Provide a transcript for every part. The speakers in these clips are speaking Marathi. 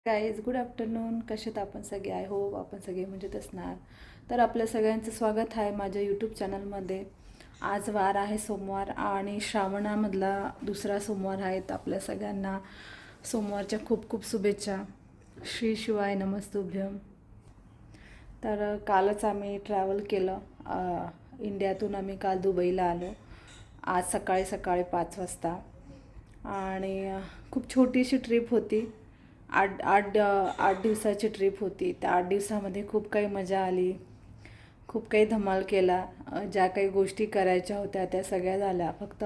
Guys good afternoon. कशात आपण सगळे? आय होप आपण सगळे मजेत असणार. तर आपल्या सगळ्यांचं स्वागत आहे माझ्या यूट्यूब चॅनलमध्ये. आज वार आहे सोमवार आणि श्रावणामधला दुसरा सोमवार आहेत. आपल्या सगळ्यांना सोमवारच्या खूप खूप शुभेच्छा. श्री शिवाय नमस्तुभ्यम. तर कालच आम्ही ट्रॅव्हल केलं. इंडियातून आम्ही काल दुबईला आलो आज सकाळी सकाळी 5 वाजता. आणि खूप छोटीशी ट्रिप होती. आठ दिवसाची ट्रिप होती. त्या 8 दिवसामध्ये खूप काही मजा आली, खूप काही धमाल केला. ज्या काही गोष्टी करायच्या होत्या त्या सगळ्या झाल्या. फक्त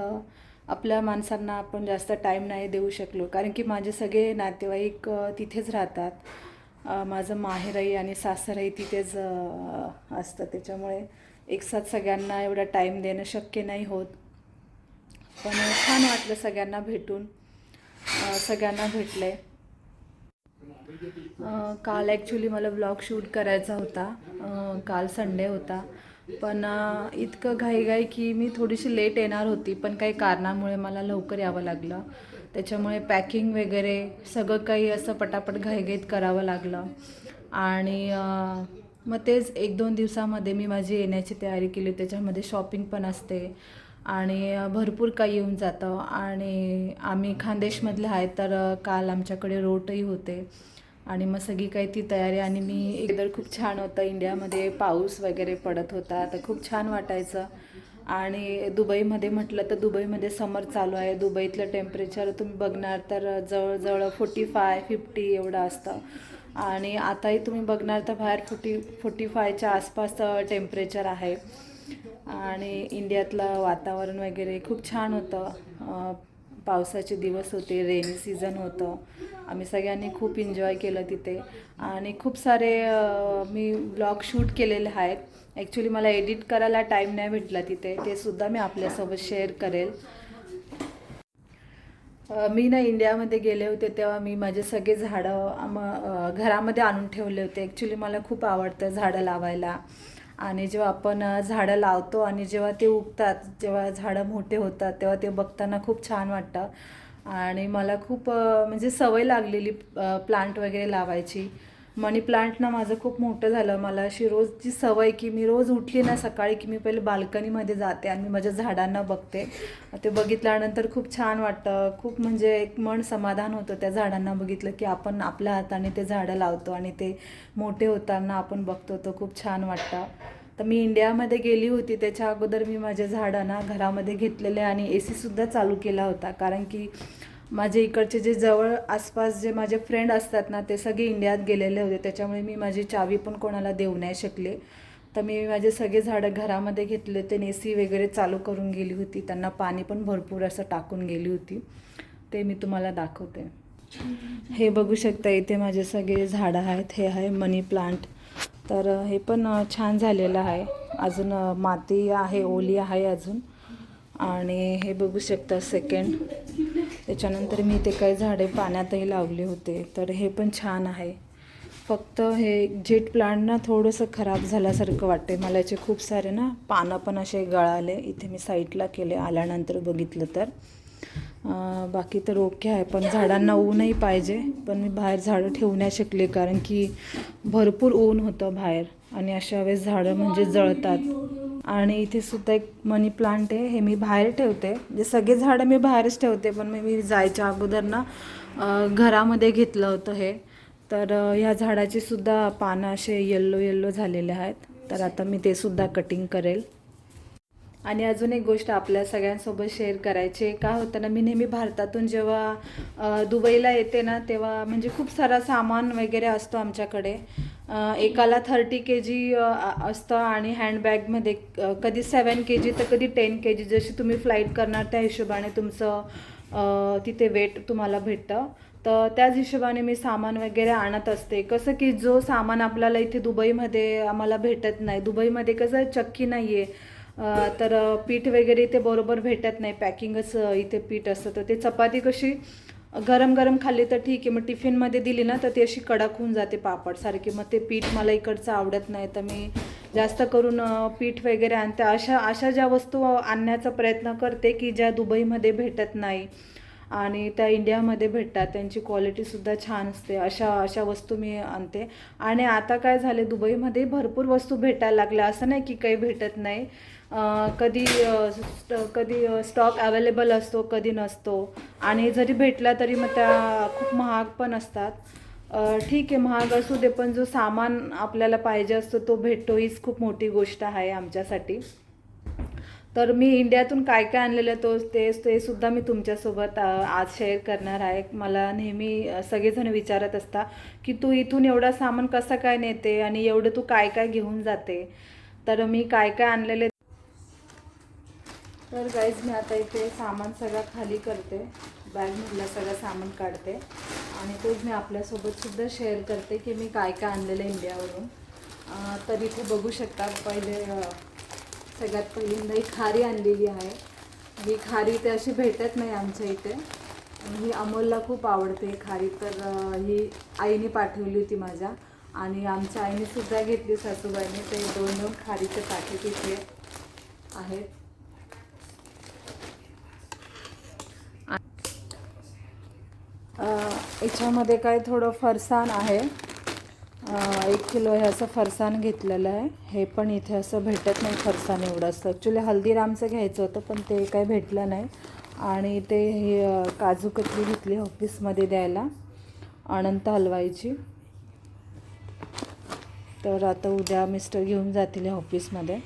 आपल्या माणसांना आपण जास्त टाईम नाही देऊ शकलो, कारण की माझे सगळे नातेवाईक तिथेच राहतात. माझं माहेरही आणि सासरही तिथेच असतं. त्याच्यामुळे एकसाथ सगळ्यांना एवढा टाईम देणं शक्य नाही होत. पण छान वाटलं सगळ्यांना भेटून. सगळ्यांना भेटले. काल ॲक्च्युली मला ब्लॉग शूट करायचा होता. काल संडे होता, पण इतकं घाईघाई की मी थोडीशी लेट येणार होती, पण काही कारणामुळे मला लवकर यावं लागलं. त्याच्यामुळे पॅकिंग वगैरे सगळं काही असं पटापट घाईघाईत करावं लागलं. आणि मग तेच 1-2 दिवसामध्ये मी माझी येण्याची तयारी केली. त्याच्यामध्ये शॉपिंग पण असते आणि भरपूर काही येऊन जातं. आणि आम्ही खानदेशमधले आहेत, तर काल आमच्याकडे रोटही होते आणि मग सगळी काही ती तयारी. आणि मी एकदा खूप छान होतं. इंडियामध्ये पाऊस वगैरे पडत होता, तर खूप छान वाटायचं. आणि दुबईमध्ये म्हटलं तर दुबईमध्ये समर चालू आहे. दुबईतलं टेम्परेचर तुम्ही बघणार तर जवळजवळ 45-50 एवढं असतं. आणि आताही तुम्ही बघणार तर बाहेर 45च्या आसपास टेम्परेचर आहे. आणि इंडियातलं वातावरण वगैरे खूप छान होतं. पावसाचे दिवस होते, रेनी सीझन होतं. आम्ही सगळ्यांनी खूप एन्जॉय केलं तिथे. आणि खूप सारे मी ब्लॉग शूट केलेले आहेत. ॲक्च्युली मला एडिट करायला टाईम नाही भेटला तिथे, ते सुद्धा मी आपल्यासोबत शेअर करेल. मी ना इंडियामध्ये गेले होते तेव्हा मी माझे सगळे झाडं घरामध्ये आणून ठेवले होते. ॲक्च्युली मला खूप आवडतं झाडं लावायला. आणि जेव्हा आपण झाडं लावतो आणि जेव्हा ते उगतात, जेव्हा झाडं मोठे होतात, तेव्हा ते बघताना खूप छान वाटतं. आणि मला खूप म्हणजे सवय लागलेली प्लांट वगैरे लावायची. मनी प्लांट ना माझं खूप मोठं झालं. मला अशी रोजची सवय की मी रोज उठली ना सकाळी की मी पहिले बाल्कनीमध्ये जाते आणि मी माझ्या झाडांना बघते. ते बघितल्यानंतर खूप छान वाटतं. खूप म्हणजे एक मन समाधान होतं त्या झाडांना बघितलं की आपण आपल्या हाताने ते झाडं लावतो आणि ते मोठे होताना आपण बघतो, तो खूप छान वाटतं. तर मी इंडियामध्ये गेली होती त्याच्या अगोदर मी माझ्या झाडांना घरामध्ये घेतलेले आणि AC सुद्धा चालू केला होता, कारण की माझे इकडचे जे जवळ आसपास जे माझे फ्रेंड असतात ना, ते सगळे इंडियात गेलेले होते. त्याच्यामुळे मी माझी चावी पण कोणाला देऊ नाही शकले. तर मी माझे सगळे झाडं घरामध्ये घेतले. ते AC वगैरे चालू करून गेली होती. त्यांना पाणी पण भरपूर असं टाकून गेली होती. ते मी तुम्हाला दाखवते. हे बघू शकता, इथे माझे सगळे झाडं आहेत. हे आहे मनी प्लांट. तर हे पण छान झालेलं आहे. अजून माती आहे, ओली आहे अजून. आणि हे बघू शकता सेकंड. त्याच्यानंतर मी ते काही झाडे पाण्यातही लावले होते, तर हे पण छान आहे. फक्त हे जेट प्लांट ना थोडंसं खराब झाल्यासारखं वाटते मला. याचे खूप सारे ना पानं पण असे गळाले. इथे मी साईडला केले आल्यानंतर बघितलं तर. बाकी तर ओके आहे, पण झाडांना ऊनही पाहिजे. पण मी बाहेर झाडं ठेवू नाही शकले, कारण की भरपूर ऊन होतं बाहेर आणि अशा वेळेस झाडं म्हणजे जळतात. आणि इथे सुद्धा एक मनी प्लांट आहे. हे मी बाहेर ठेवते, म्हणजे सगळे झाडं मी बाहेरच ठेवते, पण मी जायच्या अगोदर ना घरामध्ये घेतलं होतं हे. तर ह्या झाडाची सुद्धा पानं असे येल्लो झालेले आहेत. तर आता मी ते सुद्धा कटिंग करेल. आणि अजून एक गोष्ट आपल्या सगळ्यांसोबत शेअर करायची. काय होतं ना, मी नेहमी भारतातून जेव्हा दुबईला येते ना, तेव्हा म्हणजे खूप सारा सामान वगैरे असतो आमच्याकडे. एकाला 30 kg असतं आणि हँडबॅगमध्ये कधी 7 kg तर कधी 10 kg. जशी तुम्ही फ्लाईट करणार त्या हिशोबाने तुमचं तिथे वेट तुम्हाला भेटतं. तर त्याच हिशोबाने मी सामान वगैरे आणत असते. कसं की जो सामान आपल्याला इथे दुबईमध्ये आम्हाला भेटत नाही. दुबईमध्ये कसं चक्की नाही आहे, तर पीठ वगैरे इथे बरोबर भेटत नाही. पॅकिंगच इथे पीठ असतं. तर ते चपाती कशी गरम गरम खाल्ली तर ठीक आहे, मग टिफिनमध्ये दिली ना तर ती अशी कडक होऊन जाते पापडसारखी. मग ते पीठ मला इकडचं आवडत नाही, तर मी जास्त करून पीठ वगैरे आणते. अशा ज्या वस्तू आणण्याचा प्रयत्न करते की ज्या दुबईमध्ये भेटत नाही. आणि त्या इंडियामध्ये भेटतात, त्यांची क्वालिटीसुद्धा छान असते. अशा अशा वस्तू मी आणते. आणि आता काय झाले, दुबईमध्ये भरपूर वस्तू भेटायला लागल्या, असं नाही की काही भेटत नाही. कधी कधी स्टॉक अवेलेबल असतो, कधी नसतो. आणि जरी भेटला तरी मग त्या खूप महाग पण असतात. ठीक आहे, महाग असू दे, पण जो सामान आपल्याला पाहिजे असतो तो भेटतो, हीच खूप मोठी गोष्ट आहे आमच्यासाठी. तर मी इंडियातून काय काय आणलेलं ते सुद्धा मी तुमच्यासोबत आज शेअर करणार आहे. मला नेहमी सगळेजण विचारत असतात की तू इथून एवढं सामान कसं काय नेते आणि एवढं तू काय काय घेऊन जाते. तर मी काय काय आणलेले, तर गाईज मी आता इथे सामान सगळं खाली करते, बॅगमधलं सगळं सामान काढते आणि तेच मी आपल्यासोबतसुद्धा शेअर करते की मी काय काय आणलेलं इंडियावरून. तर इथे बघू शकता, पहिले सगळ्यात पहिल्यांदा ही खारी आणलेली आहे. ही खारी ते अशी भेटत नाही आमच्या इथे. ही अमोलला खूप आवडते खारी, तर ही आईने पाठवली होती माझ्या, आणि आमच्या आईनेसुद्धा घेतली, सासूबाईने. ते 2-2 खारीचे पॅकेट इथे आहेत. याच्यामध्ये काय थोडं फरसाण आहे, 1 किलो हे असं फरसाण घेतलेलं आहे. हे पण इथे असं भेटत नाही फरसाण एवढं असतं. ॲक्च्युली हल्दीरामचं घ्यायचं होतं पण ते काही भेटलं नाही. आणि ते हे काजू कतली घेतली ऑफिसमध्ये द्यायला, अनंत हलवाईची. तर आता उद्या मिस्टर घेऊन जातील ऑफिसमध्ये.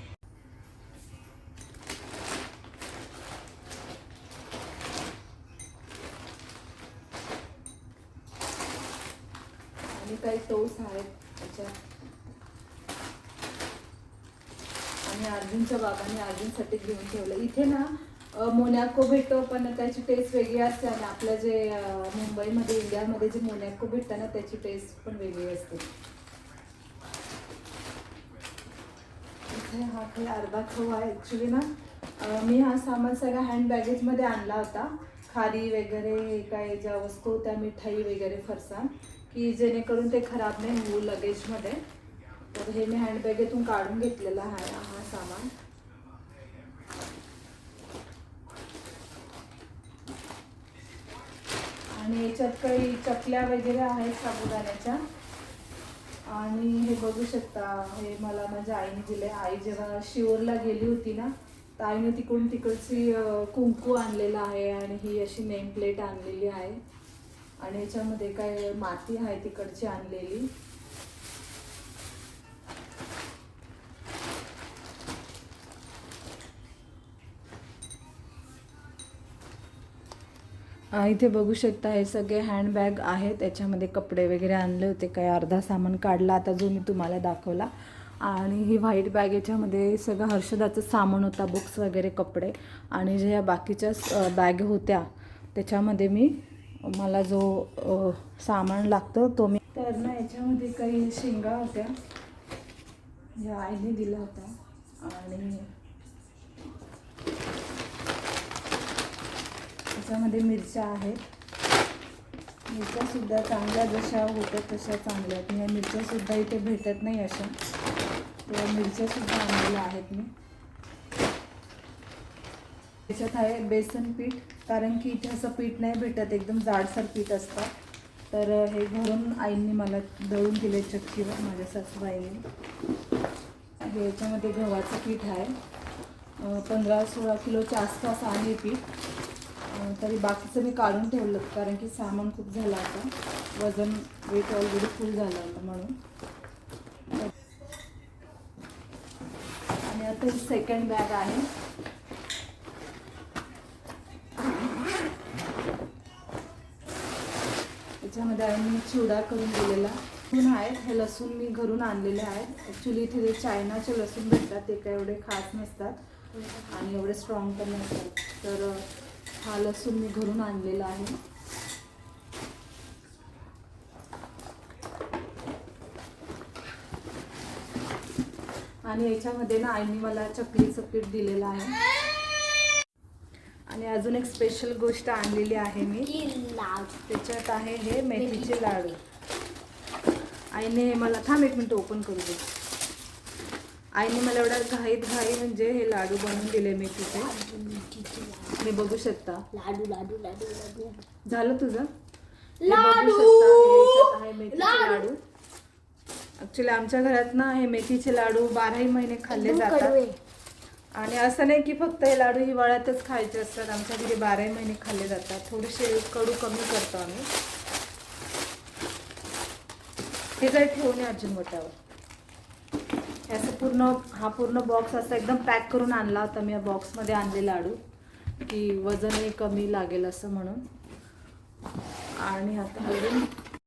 आणि काही टोस आहेत त्याच्यात. आणि अर्जुनच्या बाबांनी अर्जुनसाठी घेऊन ठेवलं. इथे ना मोनॅको भेटतो, पण त्याची टेस्ट वेगळी असते. आणि आपलं जे मुंबईमध्ये इंडियामध्ये जे मोनॅको भेटतं ना, त्याची टेस्ट पण वेगळी असते. इथे हा काही अर्धा खवा आहे. ॲक्च्युली ना मी हा सामान सगळा हँड बॅगेजमध्ये आणला होता. खारी वगैरे काय ज्या वस्तू होत्या, मिठाई वगैरे, फरसाण, की जेणेकरून ते खराब नाही होऊ लगेजमध्ये. तर हे मी हँडबॅगेतून काढून घेतलेला आहे हा सामान. आणि याच्यात काही चकल्या वगैरे आहेत साबुदाण्याच्या. आणि हे बघू शकता, हे मला माझ्या आईने दिले. आई जेव्हा शिवरला गेली होती ना, तर आईने तिकडची कुंकू आणलेला आहे. आणि ही अशी नेम प्लेट आणलेली आहे. आणि याच्यामध्ये काय माती आहे तिकडची आणलेली. इथे बघू शकता, हे सगळे हँडबॅग आहेत. त्याच्यामध्ये कपडे वगैरे आणले होते, काही अर्धा सामान काढला आता जो मी तुम्हाला दाखवला. आणि ही व्हाईट बॅग, याच्यामध्ये सगळं हर्षदाचं सामान होता, बुक्स वगैरे, कपडे. आणि ज्या बाकीच्या बॅग होत्या त्याच्यामध्ये मला जो सामान लागतं तो मी. तर ना याच्यामध्ये काही शेंगा होत्या, ज्या आईने दिल्या होत्या. आणि त्याच्यामध्ये मिरच्या आहेत. मिरच्यासुद्धा चांगल्या जशा होत्या तशा चांगल्या आहेत. ह्या मिरच्यासुद्धा इथे भेटत नाही अशा, तर मिरच्यासुद्धा आणलेल्या आहेत मी. त्याच्यात आहे बेसन पीठ, कारण की इथे असं पीठ नाही भेटत, एकदम जाडसर पीठ असतं. तर हे घरून आईंनी मला दळून दिले चक्कीवर, माझ्या सासूबाईंनी. हे याच्यामध्ये गव्हाचं पीठ आहे, 15-16 किलोच्या आसपास आहे पीठ. तरी बाकीचं मी काढून ठेवलं, कारण की सामान खूप झालं आता, वेट ऑलरेडी फुल झालं होतं म्हणून. आणि आता ही सेकंड बॅग आहे. त्याच्यामध्ये आम्ही चिवडा करून दिलेला. लसूण आहेत, हे लसूण मी घरून आणलेले आहेत. ॲक्च्युली इथे जे चायनाचे लसूण भेटतात ते काय एवढे खास नसतात आणि एवढे स्ट्रॉंग पण नसतात. तर हा लसूण मी घरून आणलेला आहे. आणि याच्यामध्ये ना आईने मला चकलीचं पीठ दिलेलं आहे. आणि अजून एक स्पेशल गोष्ट आणलेली आहे मी, त्याच्यात आहे हे मेथीचे लाडू. आईने मला, थांब 1 मिनिट ओपन करू दे. आईने मला एवढ्या घाई म्हणजे हे लाडू बनवून दिले मेथीचे. हे बघू शकता. लाडू लाडू लाडू लाडू झालं तुझं? हे लाडू! बघू शकता, हे याच्यात आहे मेथीचे लाडू. ऍक्च्युली आमच्या घरात ना हे मेथीचे लाडू 12ही महिने खाल्ले एकदम जातात. कडवे. आणि असं नाही की फक्त हे लाडू हिवाळ्यातच खायचे असतात. आमच्या घरी 12ही महिने खाल्ले जातात. थोडेसे कडू कमी करतो आम्ही. हे जर ठेवून अर्जुन बोटावर असं हा पूर्ण बॉक्स असा एकदम पॅक करून आणला होता मी. या बॉक्समध्ये आणले लाडू की वजनही कमी लागेल असं म्हणून. आणि आता अजून